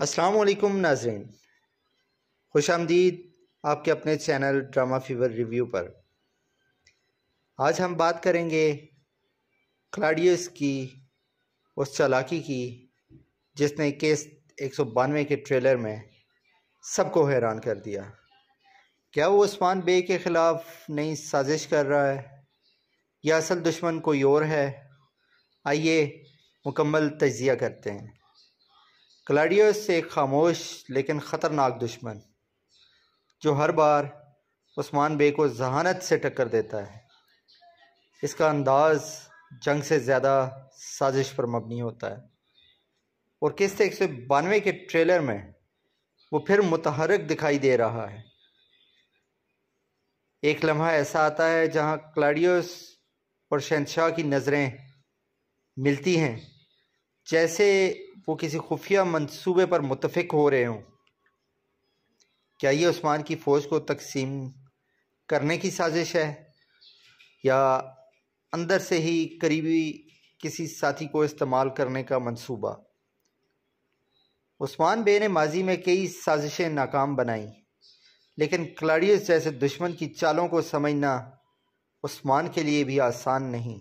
अस्सलाम वालेकुम नाज़रीन, खुश आमदीद आपके अपने चैनल ड्रामा फीवर रिव्यू पर। आज हम बात करेंगे क्लाडियस की उस चालाकी की जिसने केस 192 के ट्रेलर में सबको हैरान कर दिया। क्या वो उस्मान बे के ख़िलाफ़ नई साजिश कर रहा है या असल दुश्मन कोई और है? आइए मुकम्मल तज्ज़िया करते हैं। क्लाडियस एक खामोश लेकिन ख़तरनाक दुश्मन जो हर बार उस्मान बे को जहानत से टक्कर देता है। इसका अंदाज़ जंग से ज़्यादा साजिश पर मबनी होता है और किस्त 192 के ट्रेलर में वो फिर मुतहर्रिक दिखाई दे रहा है। एक लम्हा ऐसा आता है जहां क्लाडियस और शहंशाह की नज़रें मिलती हैं, जैसे वो किसी खुफिया मंसूबे पर मुत्तफिक हो रहे हों। क्या ये उस्मान की फ़ौज को तकसीम करने की साजिश है या अंदर से ही करीबी किसी साथी को इस्तेमाल करने का मंसूबा? उस्मान बे ने माजी में कई साजिशें नाकाम बनाई, लेकिन क्लाडियस जैसे दुश्मन की चालों को समझना उस्मान के लिए भी आसान नहीं।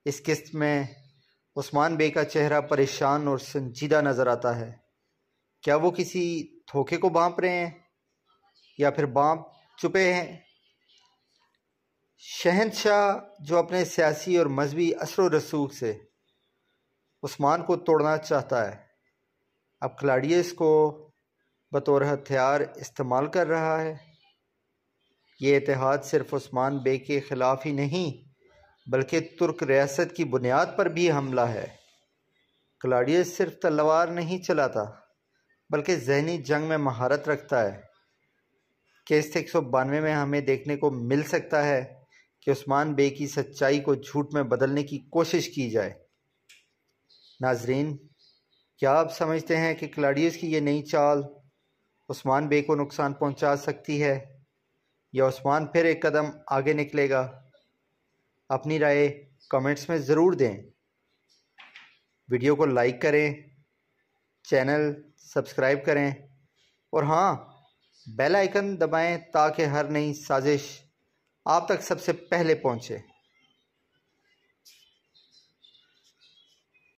इस किस्त में उस्मान बे का चेहरा परेशान और संजीदा नज़र आता है। क्या वो किसी धोखे को भांप रहे हैं या फिर भांप चुपे हैं? शहंशाह जो अपने सियासी और मजहबी असर व रसूख से उस्मान को तोड़ना चाहता है, अब क्लाडियस को बतौर हथियार इस्तेमाल कर रहा है। ये इत्तेहाद सिर्फ उस्मान बे के ख़िलाफ़ ही नहीं बल्कि तुर्क रियासत की बुनियाद पर भी हमला है। क्लाडियस सिर्फ तलवार नहीं चलाता बल्कि जहनी जंग में महारत रखता है। केस 192 में हमें देखने को मिल सकता है कि उस्मान बे की सच्चाई को झूठ में बदलने की कोशिश की जाए। नाजरीन, क्या आप समझते हैं कि क्लाडियस की ये नई चाल उस्मान बे को नुकसान पहुंचा सकती है या उस्मान फिर एक कदम आगे निकलेगा? अपनी राय कमेंट्स में ज़रूर दें। वीडियो को लाइक करें, चैनल सब्सक्राइब करें और हाँ, बेल आइकन दबाएं ताकि हर नई साजिश आप तक सबसे पहले पहुंचे।